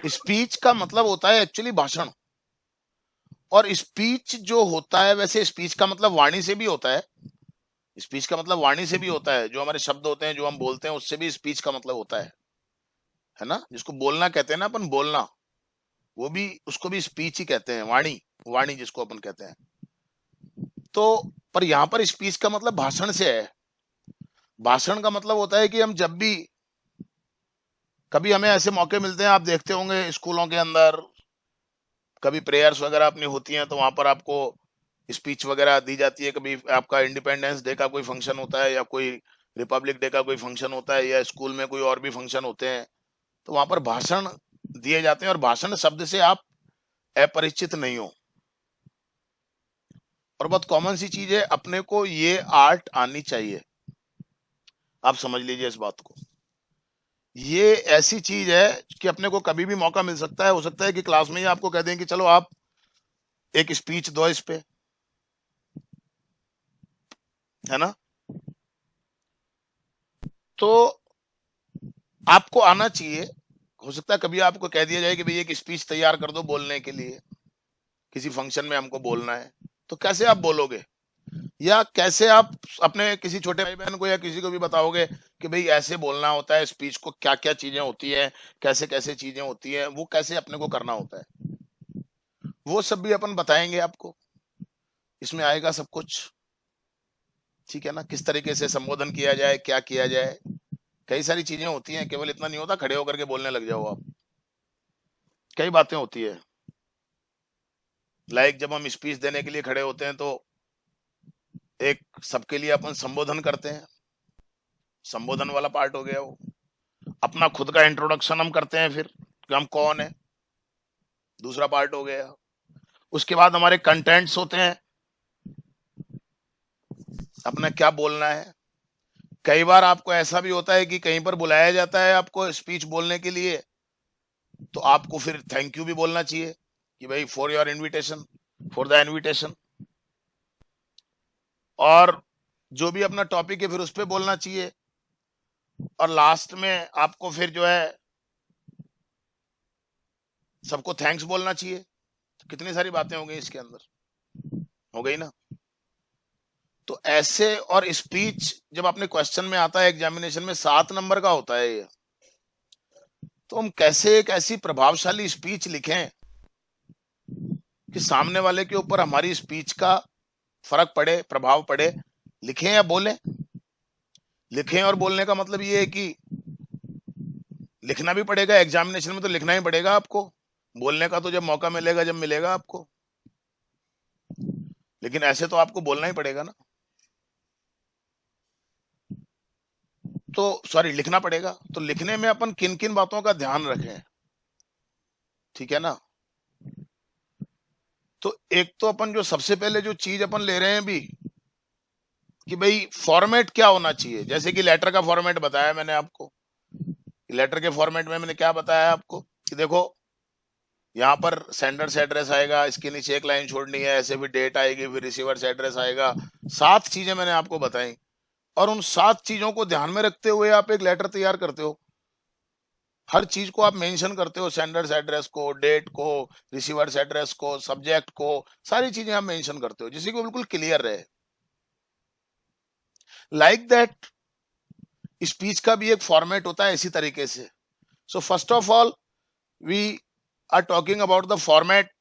Speech का मतलब होता है एक्चुअली भाषण, और स्पीच जो होता है, वैसे स्पीच का मतलब वाणी से भी होता है। स्पीच का मतलब वाणी से भी होता है, जो हमारे शब्द होते हैं, जो हम बोलते हैं, उससे भी स्पीच का मतलब होता है ना। जिसको बोलना कहते हैं ना अपन, बोलना, वो भी, उसको भी स्पीच ही कहते हैं, वाणी, वाणी जिसको अपन कहते हैं। तो पर यहाँ पर स्पीच का मतलब भाषण से है। भाषण का मतलब होता है कि हम जब भी कभी हमें ऐसे मौके मिलते हैं, आप देखते होंगे स्कूलों के अंदर कभी प्रेयर्स वगैरह अपनी होती हैं, तो वहां पर आपको स्पीच वगैरह दी जाती है। कभी आपका इंडिपेंडेंस डे का कोई फंक्शन होता है, या कोई रिपब्लिक डे का कोई फंक्शन होता है, या स्कूल में कोई और भी फंक्शन होते हैं, तो वहां पर भाषण दिए जाते हैं। और भाषण शब्द से आप अपरिचित नहीं हो। और बहुत कॉमन सी चीज है, अपने को ये आर्ट आनी चाहिए। आप समझ लीजिए इस बात को। ये ऐसी चीज है कि अपने को कभी भी मौका मिल सकता है। हो सकता है कि क्लास में ही आपको कह दें कि चलो आप एक स्पीच दो इस पे, है ना। तो आपको आना चाहिए। हो सकता है कभी आपको कह दिया जाए कि भाई एक स्पीच तैयार कर दो बोलने के लिए, किसी फंक्शन में हमको बोलना है। तो कैसे आप बोलोगे, या कैसे आप अपने किसी छोटे भाई बहन को या किसी को भी बताओगे कि भाई ऐसे बोलना होता है स्पीच को, क्या क्या चीजें होती है, कैसे कैसे चीजें होती है, वो कैसे अपने को करना होता है, वो सब भी अपन बताएंगे आपको। इसमें आएगा सब कुछ, ठीक है ना। किस तरीके से संबोधन किया जाए, क्या किया जाए, कई सारी चीजें होती हैं। केवल इतना नहीं होता खड़े होकर के बोलने लग जाओ आप, कई बातें होती है। लाइक जब हम स्पीच देने के लिए खड़े होते हैं, तो एक सबके लिए अपन संबोधन करते हैं, संबोधन वाला पार्ट हो गया वो। अपना खुद का इंट्रोडक्शन हम करते हैं, फिर कि हम कौन है, दूसरा पार्ट हो गया। उसके बाद हमारे कंटेंट्स होते हैं, अपना क्या बोलना है। कई बार आपको ऐसा भी होता है कि कहीं पर बुलाया जाता है आपको स्पीच बोलने के लिए, तो आपको फिर थैंक यू भी बोलना चाहिए कि भाई for your invitation, for the invitation. और जो भी अपना टॉपिक है फिर उस पर बोलना चाहिए। और लास्ट में आपको फिर जो है सबको थैंक्स बोलना चाहिए। तो कितनी सारी बातें हो गई इसके अंदर, हो गई ना। तो ऐसे, और स्पीच जब अपने क्वेश्चन में आता है एग्जामिनेशन में 7 नंबर का होता है ये, तो हम कैसे एक ऐसी प्रभावशाली स्पीच लिखें कि सामने वाले के ऊपर हमारी स्पीच का फर्क पड़े, प्रभाव पड़े। लिखें या बोलें। लिखें और बोलने का मतलब ये है कि लिखना भी पड़ेगा एग्जामिनेशन में, तो लिखना ही पड़ेगा आपको। बोलने का तो जब मौका मिलेगा, जब मिलेगा आपको। लेकिन ऐसे तो आपको बोलना ही पड़ेगा ना। तो सॉरी, लिखना पड़ेगा। तो लिखने में अपन किन किन बातों का ध्यान रखें, ठीक है ना। तो एक तो अपन जो सबसे पहले जो चीज अपन ले रहे हैं अभी, कि भाई फॉर्मेट क्या होना चाहिए। जैसे कि लेटर का फॉर्मेट बताया मैंने आपको। लेटर के फॉर्मेट में मैंने क्या बताया आपको कि देखो, यहाँ पर सेंडर्स एड्रेस आएगा, इसके नीचे एक लाइन छोड़नी है, ऐसे भी डेट आएगी, फिर रिसीवर्स एड्रेस आएगा। 7 चीजें मैंने आपको बताई, और उन 7 चीजों को ध्यान में रखते हुए आप एक लेटर तैयार करते हो। हर चीज को आप मेंशन करते हो, सेंडर्स एड्रेस को, डेट को, रिसीवर्स एड्रेस को, सब्जेक्ट को, सारी चीजें आप मेंशन करते हो, जिससे कि वो बिल्कुल क्लियर रहे। लाइक दैट स्पीच का भी एक फॉर्मेट होता है इसी तरीके से। So first of all we are talking about the format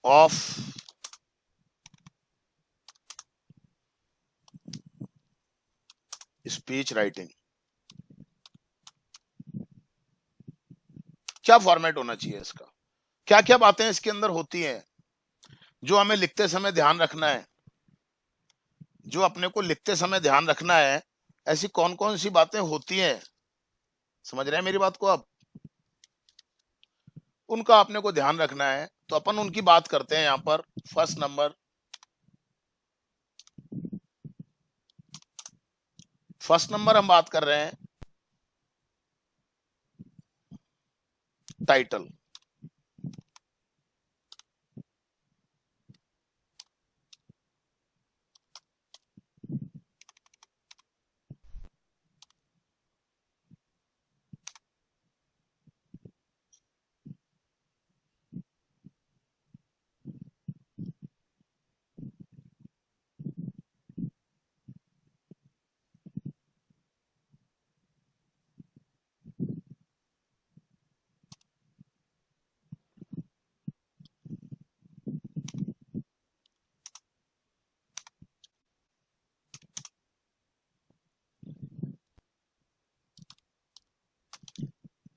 of speech writing. क्या फॉर्मेट होना चाहिए इसका, क्या क्या बातें इसके अंदर होती हैं जो हमें लिखते समय ध्यान रखना है। जो अपने को लिखते समय ध्यान रखना है, ऐसी कौन कौन सी बातें होती हैं, समझ रहे हैं मेरी बात को आप। उनका अपने को ध्यान रखना है, तो अपन उनकी बात करते हैं यहाँ पर। फर्स्ट नंबर, फर्स्ट नंबर हम बात कर रहे हैं टाइटल।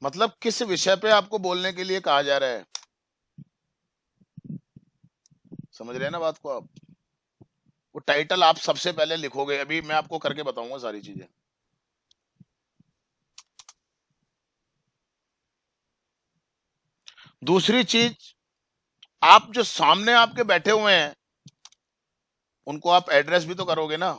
मतलब किस विषय पे आपको बोलने के लिए कहा जा रहा है, समझ रहे हैं ना बात को आप। वो टाइटल आप सबसे पहले लिखोगे, अभी मैं आपको करके बताऊंगा सारी चीजें। दूसरी चीज, आप जो सामने आपके बैठे हुए हैं उनको आप एड्रेस भी तो करोगे ना।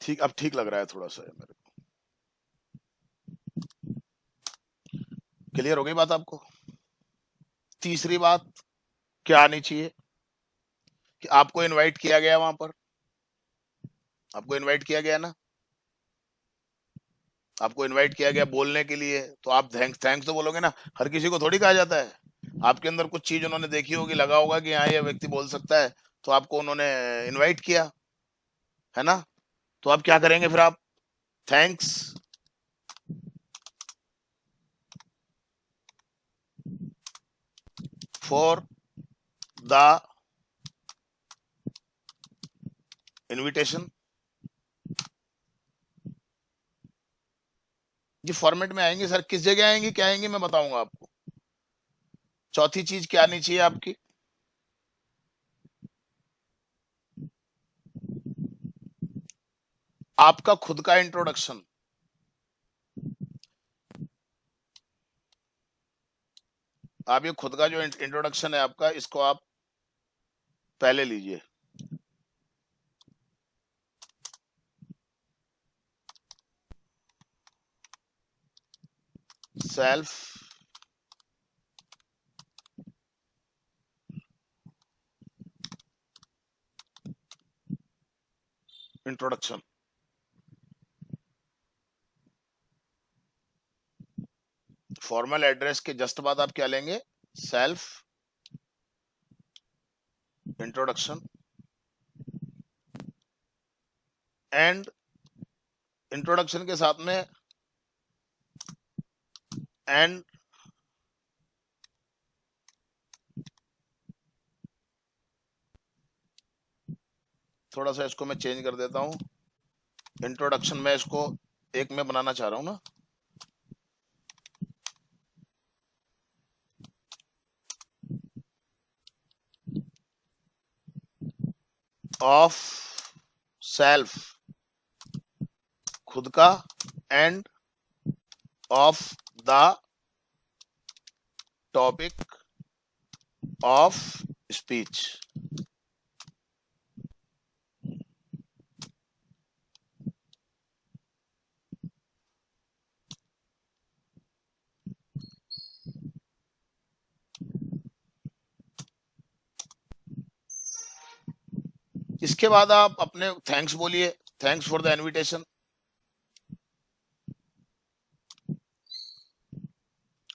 ठीक, अब ठीक लग रहा है थोड़ा सा मेरे को। क्लियर हो गई बात आपको। तीसरी बात क्या आनी चाहिए कि आपको इनवाइट किया गया वहां पर, आपको इनवाइट किया गया ना, आपको इनवाइट किया गया बोलने के लिए, तो आप थैंक्स थैंक्स तो बोलोगे ना। हर किसी को थोड़ी कहा जाता है। आपके अंदर कुछ चीज उन्होंने देखी होगी, लगा होगा कि हाँ ये व्यक्ति बोल सकता है, तो आपको उन्होंने इनवाइट किया, है ना। तो आप क्या करेंगे फिर, आप थैंक्स फॉर द इनविटेशन। ये फॉर्मेट में आएंगे सर, किस जगह आएंगे क्या आएंगे मैं बताऊंगा आपको। चौथी चीज क्या आनी चाहिए आपकी, आपका खुद का इंट्रोडक्शन। आप ये खुद का जो इंट्रोडक्शन है आपका, इसको आप पहले लीजिए। Self introduction. फॉर्मल एड्रेस के जस्ट बाद आप क्या लेंगे, सेल्फ इंट्रोडक्शन एंड इंट्रोडक्शन के साथ में एंड थोड़ा सा इसको मैं चेंज कर देता हूं। इंट्रोडक्शन में इसको एक में बनाना चाह रहा हूं ना, ऑफ सेल्फ खुद का, and of the topic of speech. इसके बाद आप अपने थैंक्स बोलिए, थैंक्स फॉर द इनविटेशन।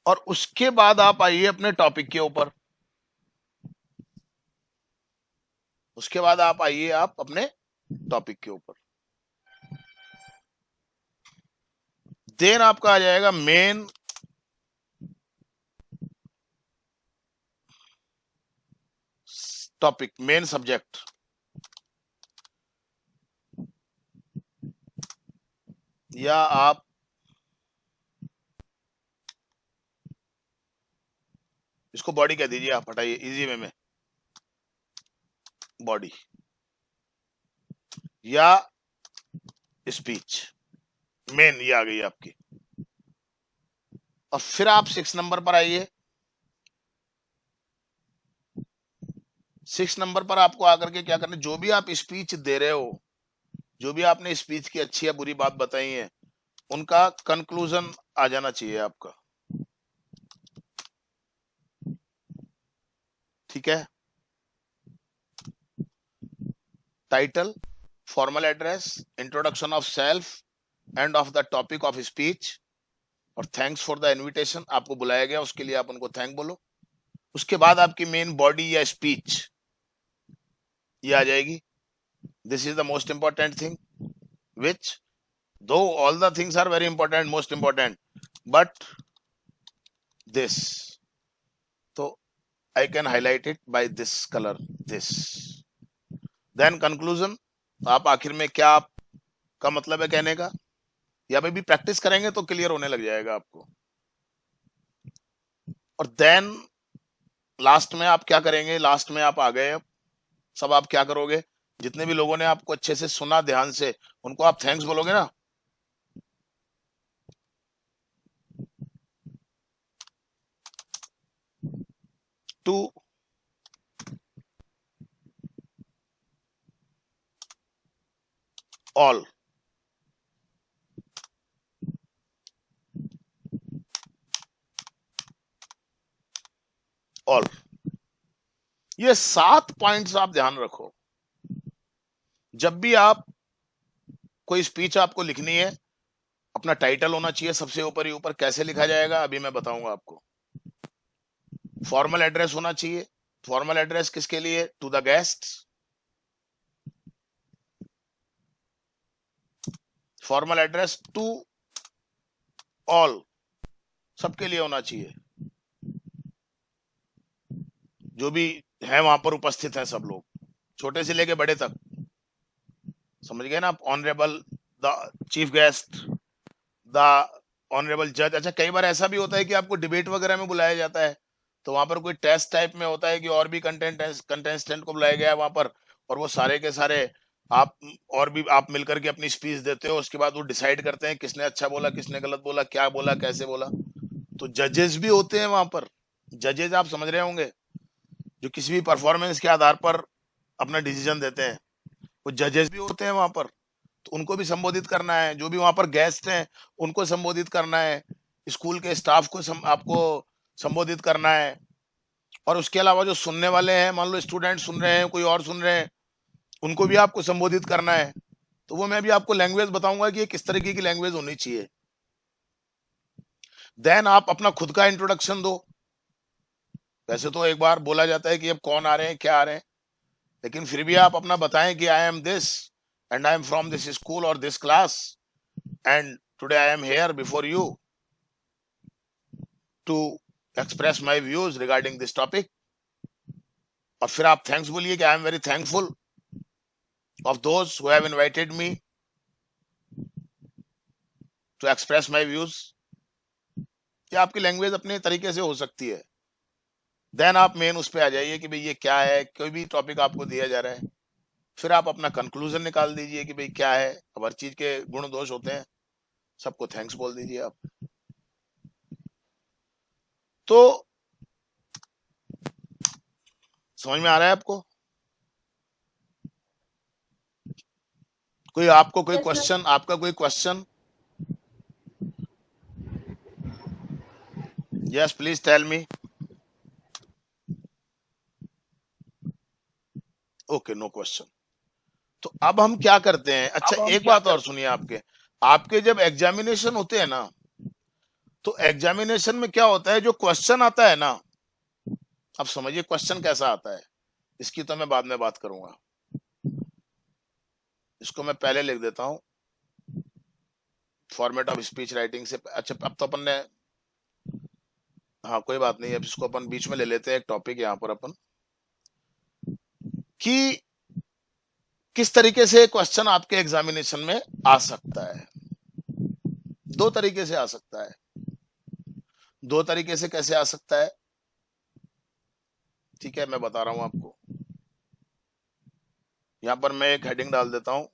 और उसके बाद आप आइए अपने टॉपिक के ऊपर, उसके बाद आप आइए आप अपने टॉपिक के ऊपर। देन आपका आ जाएगा मेन टॉपिक, मेन सब्जेक्ट। या आप इसको बॉडी कह दीजिए आप, हटाइए इजी वे में, बॉडी या स्पीच, मेन ये आ गई आपकी। और फिर आप 6 नंबर पर आइए। 6 नंबर पर आपको आकर के क्या करना, जो भी आप स्पीच दे रहे हो, जो भी आपने स्पीच की अच्छी या बुरी बात बताई है, उनका कंक्लूजन आ जाना चाहिए आपका, ठीक है। Title, formal address, introduction of self, and of the topic of speech, और थैंक्स फॉर द इनविटेशन, आपको बुलाया गया उसके लिए आप उनको थैंक बोलो। उसके बाद आपकी मेन बॉडी या स्पीच ये आ जाएगी। This is the most important thing, which though all the things are very important, most important, but this, तो I can highlight it by this color, this. Then conclusion, आप आखिर में क्या आपका मतलब है कहने का, या भाई भी प्रैक्टिस करेंगे तो क्लियर होने लग जाएगा आपको। और देन लास्ट में आप क्या करेंगे, लास्ट में आप आ गए अब, सब आप क्या करोगे, जितने भी लोगों ने आपको अच्छे से सुना ध्यान से, उनको आप थैंक्स बोलोगे ना। टू ऑल, ऑल, ये 7 पॉइंट्स आप ध्यान रखो। जब भी आप कोई स्पीच आपको लिखनी है, अपना टाइटल होना चाहिए सबसे ऊपर ही ऊपर। कैसे लिखा जाएगा अभी मैं बताऊंगा आपको। फॉर्मल एड्रेस होना चाहिए। फॉर्मल एड्रेस किसके लिए, to the guests. Formal address to all, सबके लिए होना चाहिए, जो भी है वहां पर उपस्थित है सब लोग, छोटे से लेके बड़े तक, समझ गए ना आप। Honourable the chief guest, the honourable जज। अच्छा, कई बार ऐसा भी होता है कि आपको डिबेट वगैरह में बुलाया जाता है, तो वहां पर कोई टेस्ट टाइप में होता है कि और भी कंटेस्टेंट को बुलाया गया है वहां पर, और वो सारे के सारे आप और भी आप मिलकर के अपनी स्पीच देते हो। उसके बाद वो डिसाइड करते हैं किसने अच्छा बोला, किसने गलत बोला, क्या बोला, कैसे बोला। तो जजेस भी होते हैं वहां पर। जजेस आप समझ रहे होंगे, जो किसी भी परफॉर्मेंस के आधार पर अपना डिसीजन देते हैं, वो जजेस भी होते हैं वहां पर। तो उनको भी संबोधित करना है। जो भी वहां पर गेस्ट हैं उनको संबोधित करना है। स्कूल के स्टाफ को आपको संबोधित करना है। और उसके अलावा जो सुनने वाले हैं, मान लो स्टूडेंट सुन रहे हैं, कोई और सुन रहे हैं, उनको भी आपको संबोधित करना है। तो वो मैं अभी आपको लैंग्वेज बताऊंगा कि ये किस तरीके की लैंग्वेज होनी चाहिए। देन आप अपना खुद का इंट्रोडक्शन दो। वैसे तो एक बार बोला जाता है कि अब कौन आ रहे हैं, क्या आ रहे हैं, लेकिन फिर भी आप अपना बताएं कि I am this and I am from this school और this class and today I am here before you to express my views regarding this topic. और फिर आप थैंक्स बोलिए कि I am very thankful of those who have invited me to express my views. ये आपकी language अपने तरीके से हो सकती है। देन आप मेन उस पे आ जाइए कि भाई ये क्या है, कोई भी टॉपिक आपको दिया जा रहा है, फिर आप अपना कंक्लूजन निकाल दीजिए कि भाई क्या है। अब हर चीज के गुण दोष होते हैं, सबको थैंक्स बोल दीजिए आप। तो समझ में आ रहा है आपको? कोई आपको कोई क्वेश्चन, आपका कोई question? Yes please tell me. Okay, no question. तो अब हम क्या करते हैं, अच्छा एक बात और सुनिए। आपके आपके जब एग्जामिनेशन होते हैं ना, तो एग्जामिनेशन में क्या होता है, जो क्वेश्चन आता है ना, अब समझिए क्वेश्चन कैसा आता है, इसकी तो मैं बाद में बात करूंगा। इसको मैं पहले लिख देता हूं, फॉर्मेट ऑफ स्पीच राइटिंग से। अच्छा, अब तो अपन ने, हाँ कोई बात नहीं, अब इसको अपन बीच में ले लेते हैं एक टॉपिक यहाँ पर अपन, कि किस तरीके से क्वेश्चन आपके एग्जामिनेशन में आ सकता है। 2 तरीके से आ सकता है। 2 तरीके से कैसे आ सकता है? ठीक है, मैं बता रहा हूं आपको। यहां पर मैं एक हेडिंग डाल देता हूं,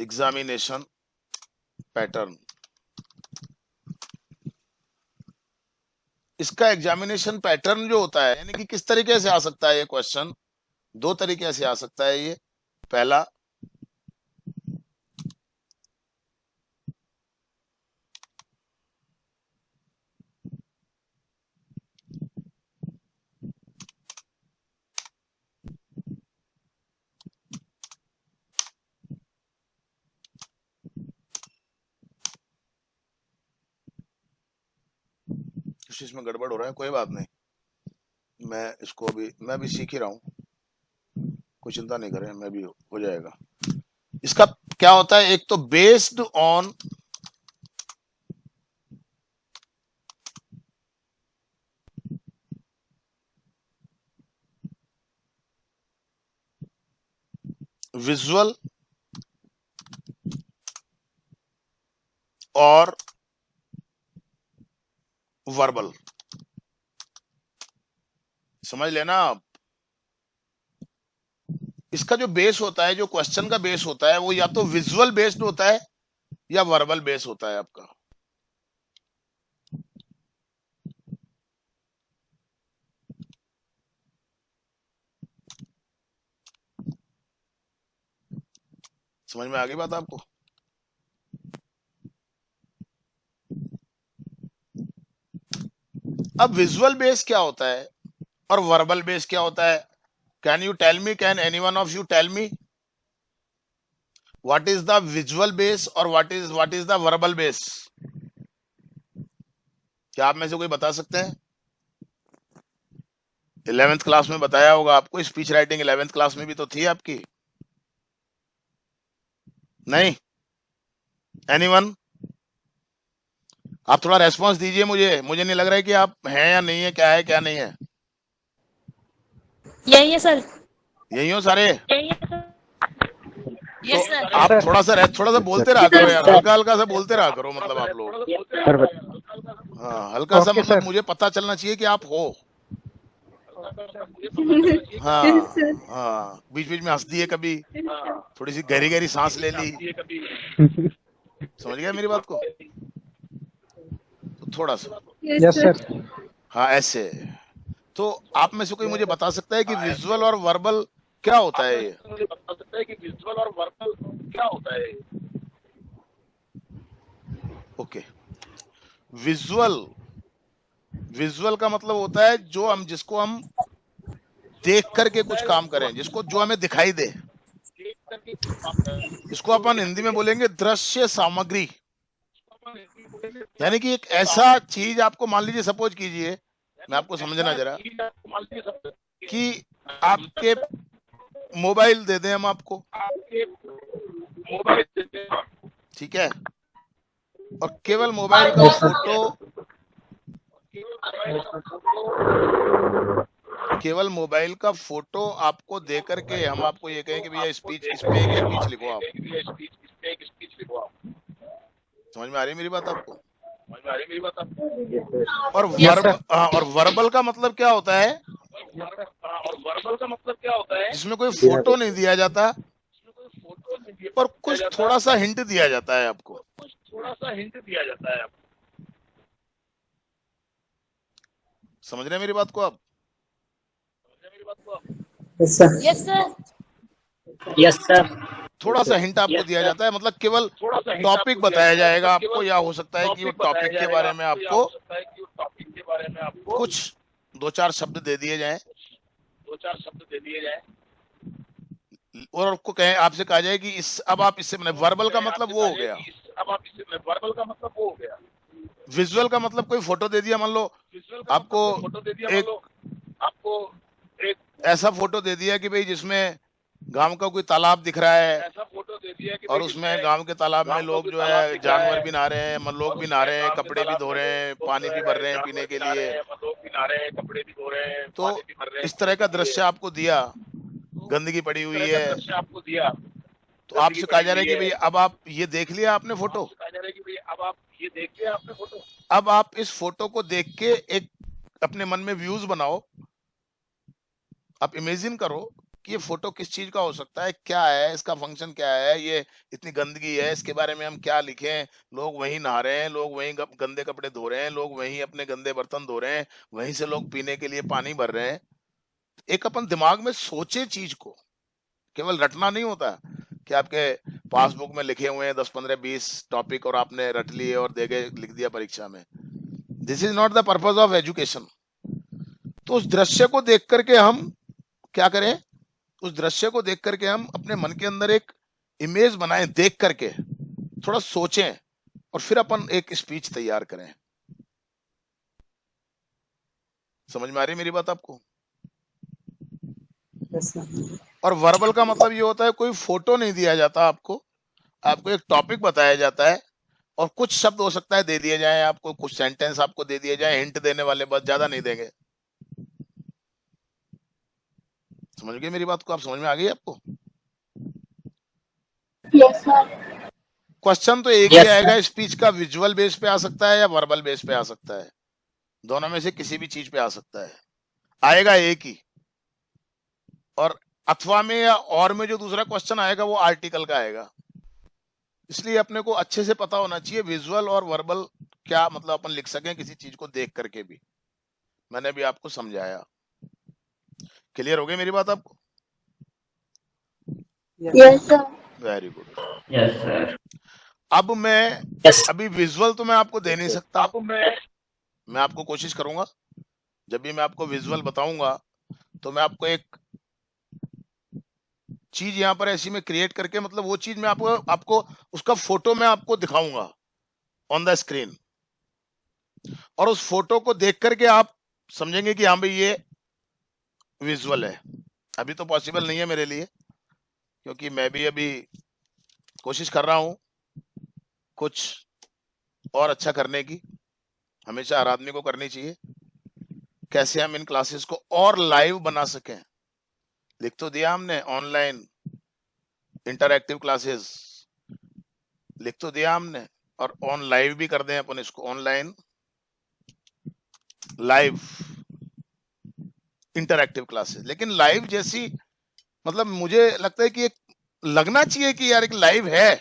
एग्जामिनेशन पैटर्न। इसका एग्जामिनेशन पैटर्न जो होता है, यानी कि किस तरीके से आ सकता है ये क्वेश्चन, दो तरीके से आ सकता है ये। पहला, कुछ इसमें गड़बड़ हो रहा है, कोई बात नहीं, मैं भी सीख ही रहा हूं, कोई चिंता नहीं करें, मैं भी हो जाएगा। इसका क्या होता है, एक तो बेस्ड ऑन विजुअल और वर्बल, समझ लेना आप। इसका जो बेस होता है, जो क्वेश्चन का बेस होता है, वो या तो विजुअल बेस्ड होता है या वर्बल बेस होता है आपका। समझ में आ गई बात आपको? अब विजुअल बेस क्या होता है और वर्बल बेस क्या होता है? Can you tell me, can any one of you tell me what is the visual base और what is the verbal base? क्या आप में से कोई बता सकते हैं? 11th क्लास में बताया होगा आपको, स्पीच राइटिंग 11th क्लास में भी तो थी आपकी, नहीं? एनीवन? आप थोड़ा रेस्पॉन्स दीजिए, मुझे नहीं लग रहा है कि आप हैं या नहीं है, क्या है क्या नहीं है। यही है सर। यही हो सारे? यही है सर। Yes sir. आप थोड़ा सा बोलते रहा करो यार, हल्का हल्का सा बोलते रहा करो, मतलब आप लोग। हाँ, हल्का सा, मतलब मुझे पता चलना चाहिए कि आप हो। हाँ हाँ, बीच बीच में हंस दिए कभी, थोड़ी सी गहरी गहरी सांस ले ली, समझ गया मेरी बात को? तो थोड़ा सा, यस सर। हाँ ऐसे। तो आप में से कोई मुझे बता सकता है कि विजुअल और वर्बल क्या होता है ये? मुझे बता सकता है कि विजुअल और वर्बल क्या होता है? ओके, विजुअल का मतलब होता है जिसको हम देख करके कुछ काम करें, जो हमें दिखाई दे। इसको अपन हिंदी में बोलेंगे दृश्य सामग्री। यानी कि एक ऐसा चीज, आपको मान लीजिए, सपोज कीजिए, मैं आपको समझना जरा, कि आपके मोबाइल दे दें हम आपको, ठीक है, और केवल मोबाइल का फोटो आपको दे करके हम आपको ये कहें कि भैया इस पे एक स्पीच लिखो आप। समझ में आ रही है मेरी बात आपको? और वर्बल का मतलब क्या होता है? जिसमें कोई फोटो नहीं दिया जाता और कुछ थोड़ा सा हिंट दिया जाता है आपको। समझ रहे हैं मेरी बात को आप? Yes sir. Yes sir. Yes sir. थोड़ा सा हिंट आपको दिया जाता है, मतलब केवल टॉपिक बताया जाएगा आपको, या हो सकता है कि वो टॉपिक के बारे में आपको कुछ दो चार शब्द दे दिए जाएं, और आपको आपसे कहा जाए कि अब आप इससे, मैंने वर्बल का मतलब वो हो गया। विजुअल का मतलब कोई फोटो दे दिया, मान लो आपको एक ऐसा फोटो दे दिया कि भाई जिसमें गांव का कोई तालाब दिख रहा है, और उसमें गांव के तालाब में लोग जो है जानवर भी नहा रहे हैं, लोग भी नहा रहे हैं, कपड़े भी धो रहे हैं, पानी भी भर रहे हैं पीने के लिए। तो इस तरह का दृश्य आपको दिया, गंदगी पड़ी हुई है, तो आपसे कहा जा रहा है कि भाई अब आप ये देख लिया आपने फोटो, कहा जा रहा है कि भाई अब आप ये देख लिया आपने फोटो, अब आप इस फोटो को देख के एक अपने मन में व्यूज बनाओ। आप इमेजिन करो कि ये फोटो किस चीज का हो सकता है, क्या है इसका फंक्शन, क्या है, ये इतनी गंदगी है, इसके बारे में हम क्या लिखें। लोग वहीं नहा रहे हैं, लोग वहीं गंदे कपड़े धो रहे हैं, लोग वहीं अपने गंदे बर्तन धो रहे हैं, वहीं से लोग पीने के लिए पानी भर रहे हैं। एक अपन दिमाग में सोचे चीज को, केवल रटना नहीं होता कि आपके पासबुक में लिखे हुए हैं 10 15 20 टॉपिक और आपने रट लिए और दे गए, लिख दिया परीक्षा में। This is not the purpose of education. तो उस दृश्य को देख करके हम क्या करें, उस दृश्य को देख करके हम अपने मन के अंदर एक इमेज बनाएं, देख करके थोड़ा सोचें और फिर अपन एक स्पीच तैयार करें। समझ में आ रही मेरी बात आपको? Yes, sir. और वर्बल का मतलब ये होता है कोई फोटो नहीं दिया जाता आपको, आपको एक टॉपिक बताया जाता है और कुछ शब्द हो सकता है दे दिए जाए आपको, कुछ सेंटेंस आपको दे दिए जाए, हिंट देने वाले, बस ज्यादा नहीं देंगे। समझ गए मेरी बात को? आप समझ में आ गई आपको? Yes, sir. क्वेश्चन तो एक ही Yes, आएगा, sir. स्पीच का विजुअल बेस पे आ सकता है या वर्बल बेस पे आ सकता है, दोनों में से किसी भी चीज पे आ सकता है, आएगा एक ही। और अथवा में या और में जो दूसरा क्वेश्चन आएगा वो आर्टिकल का आएगा। इसलिए अपने को अच्छे से पता होना चाहिए विजुअल और वर्बल क्या मतलब, अपन लिख सकें किसी चीज को देख करके भी। मैंने भी आपको समझाया। क्लियर हो गई मेरी बात आपको? Yes, sir. Very good. Yes, sir. अब मैं Yes. अभी विजुअल तो मैं आपको दे नहीं सकता, अब मैं आपको कोशिश करूंगा जब भी मैं आपको विजुअल बताऊंगा तो मैं आपको एक चीज यहाँ पर ऐसी में क्रिएट करके, मतलब वो चीज मैं आपको उसका फोटो मैं आपको दिखाऊंगा ऑन द स्क्रीन, और उस फोटो को देख करके आप समझेंगे कि हाँ भाई ये विजुअल है। अभी तो पॉसिबल नहीं है मेरे लिए, क्योंकि मैं भी अभी कोशिश कर रहा हूं कुछ और अच्छा करने की। हमेशा हर आदमी को करनी चाहिए। कैसे हम इन क्लासेस को और लाइव बना सकें, लिख तो दिया हमने ऑनलाइन इंटरएक्टिव क्लासेस, लिख तो दिया हमने, और ऑन लाइव भी कर दें अपन इसको, ऑनलाइन लाइव इंटरएक्टिव क्लासेस। लेकिन लाइव जैसी मतलब मुझे लगता है कि एक लगना चाहिए कि यार एक लाइव है,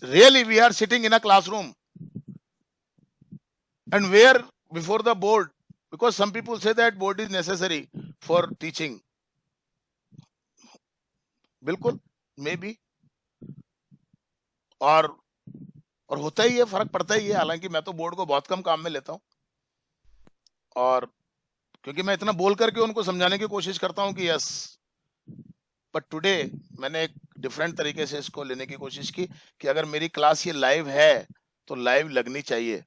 really we are sitting in a classroom and where before the board, because some people say that board is necessary for teaching. बिल्कुल मे बी, और होता ही है, फर्क पड़ता ही है। हालांकि मैं तो बोर्ड को बहुत कम काम में लेता हूं, और क्योंकि मैं इतना बोल करके उनको समझाने की कोशिश करता हूं कि यस, बट टुडे मैंने एक डिफरेंट तरीके से इसको लेने की कोशिश की कि अगर मेरी क्लास ये लाइव है तो लाइव लगनी चाहिए।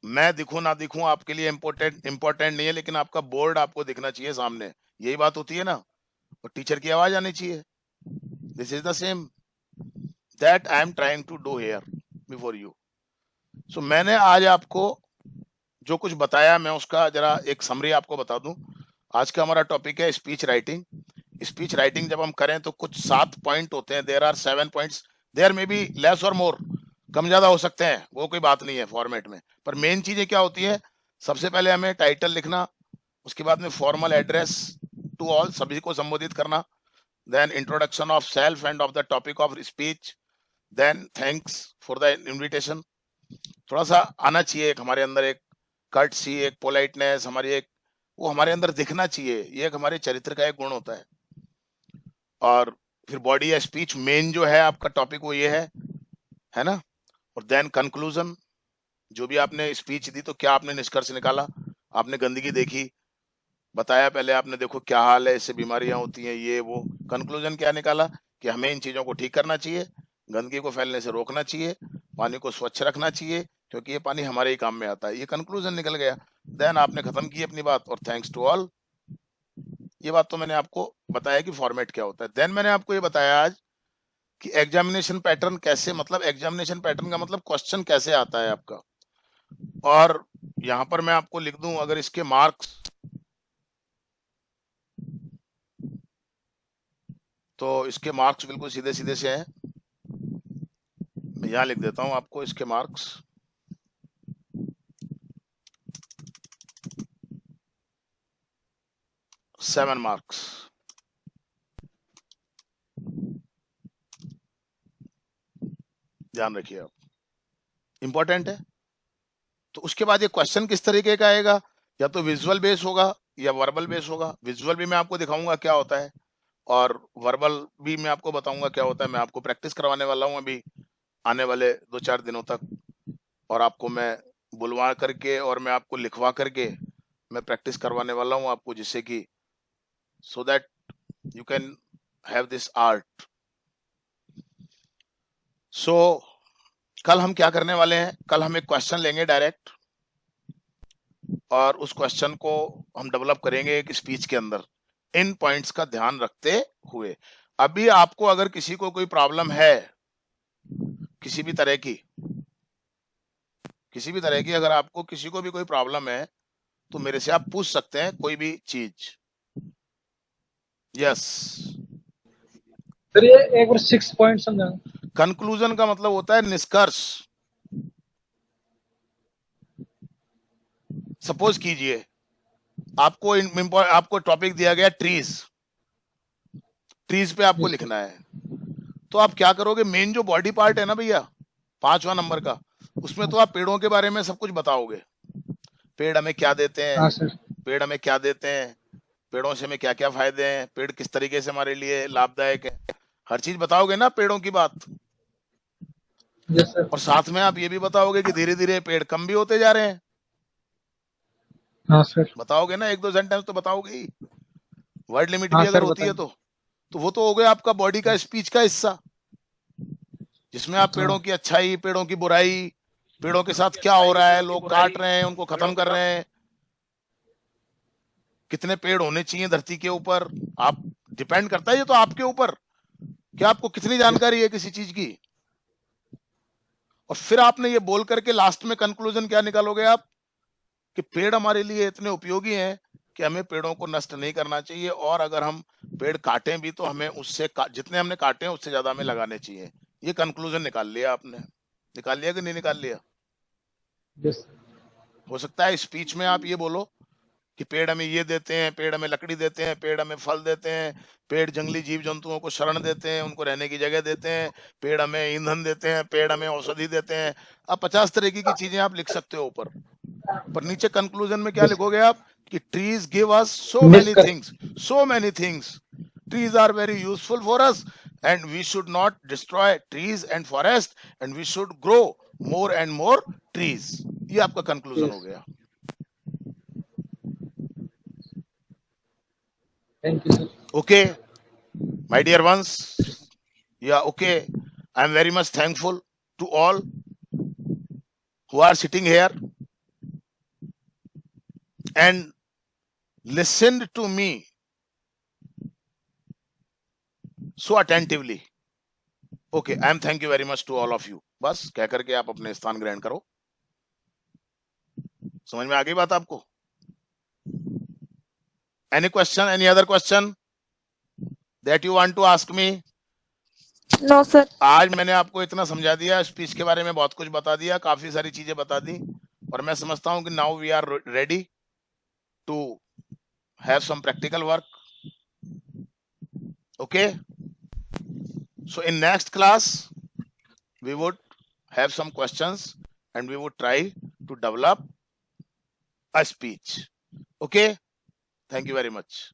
मैं दिखूं ना दिखूं आपके लिए इंपॉर्टेंट नहीं है, लेकिन आपका बोर्ड आपको दिखना चाहिए सामने, यही बात होती है ना। और टीचर की आवाज आनी चाहिए। This is the same that I am trying to do here before you. So मैंने आज आपको जो कुछ बताया, मैं उसका जरा एक समरी आपको बता दूं। आज का हमारा टॉपिक है स्पीच राइटिंग। स्पीच राइटिंग जब हम करें तो कुछ 7 पॉइंट होते हैं, there are 7 points, there may be less और मोर, कम ज्यादा हो सकते हैं, वो कोई बात नहीं है फॉर्मेट में। पर मेन चीजें क्या होती है, सबसे पहले हमें टाइटल लिखना, उसके बाद में फॉर्मल एड्रेस टू ऑल, सभी को संबोधित करना, then introduction of self and of the topic of speech, then thanks for the invitation. थोड़ा सा आना चाहिए एक हमारे अंदर, एक कर्टसी, एक पोलाइटनेस, हमारी एक वो हमारे अंदर दिखना चाहिए, ये एक हमारे चरित्र का एक गुण होता है। और फिर बॉडी या स्पीच, मेन जो है आपका टॉपिक वो ये है ना। और देन कंक्लूजन, जो भी आपने स्पीच दी तो क्या आपने निष्कर्ष निकाला, आपने गंदगी देखी, बताया पहले आपने, देखो क्या हाल है, इससे बीमारियां होती हैं, ये वो। कंक्लूजन क्या निकाला कि हमें इन चीजों को ठीक करना चाहिए, गंदगी को फैलने से रोकना चाहिए, पानी को स्वच्छ रखना चाहिए, क्योंकि ये पानी हमारे ही काम में आता है। ये कंक्लूजन निकल गया। देन आपने खत्म की अपनी बात, और थैंक्स टू ऑल। ये बात तो मैंने आपको बताया कि फॉर्मेट क्या होता है। देन मैंने आपको ये बताया आज कि एग्जामिनेशन पैटर्न कैसे, मतलब एग्जामिनेशन पैटर्न का मतलब क्वेश्चन कैसे आता है आपका। और यहां पर मैं आपको लिख दूं, अगर इसके मार्क्स तो इसके मार्क्स बिल्कुल सीधे सीधे से हैं। मैं यहाँ लिख देता हूं आपको इसके मार्क्स। Seven marks. ध्यान रखिए आप, इंपॉर्टेंट है। तो उसके बाद ये क्वेश्चन किस तरीके का आएगा, या तो विजुअल बेस होगा या वर्बल बेस होगा। विजुअल भी मैं आपको दिखाऊंगा क्या होता है, और वर्बल भी मैं आपको बताऊंगा क्या होता है। मैं आपको प्रैक्टिस करवाने वाला हूं अभी आने वाले 2-4 दिनों तक, और आपको मैं बुलवा करके और मैं आपको लिखवा करके मैं प्रैक्टिस करवाने वाला हूं आपको, जिससे कि so that you can have this art. So कल हम क्या करने वाले हैं, कल हम एक क्वेश्चन लेंगे डायरेक्ट, और उस क्वेश्चन को हम डेवलप करेंगे एक स्पीच के अंदर, इन पॉइंट्स का ध्यान रखते हुए। अभी आपको अगर किसी को कोई प्रॉब्लम है, किसी भी तरह की अगर आपको किसी को भी कोई प्रॉब्लम है, तो मेरे से आप पूछ सकते हैं कोई भी चीज। यस, सर ये एक बार 6 पॉइंट समझाना। कंक्लूजन का मतलब होता है निष्कर्ष। सपोज कीजिए आपको टॉपिक दिया गया ट्रीज पे आपको लिखना है, तो आप क्या करोगे, मेन जो बॉडी पार्ट है ना भैया 5वां नंबर का, उसमें तो आप पेड़ों के बारे में सब कुछ बताओगे। पेड़ हमें क्या देते हैं, हाँ सर। पेड़ हमें क्या देते हैं, पेड़ों से हमें क्या क्या फायदे हैं, पेड़ किस तरीके से हमारे लिए लाभदायक है, हर चीज बताओगे ना पेड़ों की बात। Yes sir. और साथ में आप ये भी बताओगे कि धीरे धीरे पेड़ कम भी होते जा रहे हैं। हाँ सर। बताओगे ना, 1-2 सेंटेंस तो बताओगे ही, वर्ड लिमिट हाँ भी अगर सर, होती है बताइए। तो वो तो हो गया आपका बॉडी का स्पीच का हिस्सा, जिसमें आप पेड़ों की अच्छाई, पेड़ों की बुराई, पेड़ों के साथ क्या हो रहा है, लोग काट रहे हैं, उनको खत्म कर रहे हैं, कितने पेड़ होने चाहिए धरती के ऊपर, आप डिपेंड करता है ये तो आपके ऊपर कि आपको कितनी जानकारी है किसी चीज की। और फिर आपने ये बोल करके लास्ट में कंक्लूजन क्या निकालोगे आप, कि पेड़ हमारे लिए इतने उपयोगी हैं कि हमें पेड़ों को नष्ट नहीं करना चाहिए, और अगर हम पेड़ काटें भी तो हमें उससे जितने हमने काटे हैं उससे ज्यादा हमें लगाने चाहिए। ये कंक्लूजन निकाल लिया आपने, निकाल लिया कि नहीं निकाल लिया? यस। हो सकता है स्पीच में आप ये बोलो कि पेड़ हमें ये देते हैं, पेड़ हमें लकड़ी देते हैं, पेड़ हमें फल देते हैं, पेड़ जंगली जीव जंतुओं को शरण देते हैं, उनको रहने की जगह देते हैं, पेड़ हमें ईंधन देते हैं, पेड़ हमें औषधि देते हैं। अब 50 तरीके की चीजें आप लिख सकते हो ऊपर, पर नीचे कंक्लूजन में क्या लिखोगे आप, कि trees give us so many things, trees are very useful for us and we should not destroy trees and forest and we should grow more and more trees। ये आपका कंक्लूजन हो गया। Thank you sir. Okay, my dear ones, yeah, okay, I am very much thankful to all who are sitting here and listened to me so attentively। Okay, I am thank you very much to all of you। बस कह करके आप अपने स्थान ग्रहण करो। समझ में आ गई बात आपको? Any question, any other question that you want to ask me? No sir. आज मैंने आपको इतना समझा दिया, स्पीच के बारे में बहुत कुछ बता दिया, काफी सारी चीजें बता दी, और मैं समझता हूं कि now we are ready to have some practical work. Okay, so in next class we would have some questions and we would try to develop a speech। Okay, thank you very much।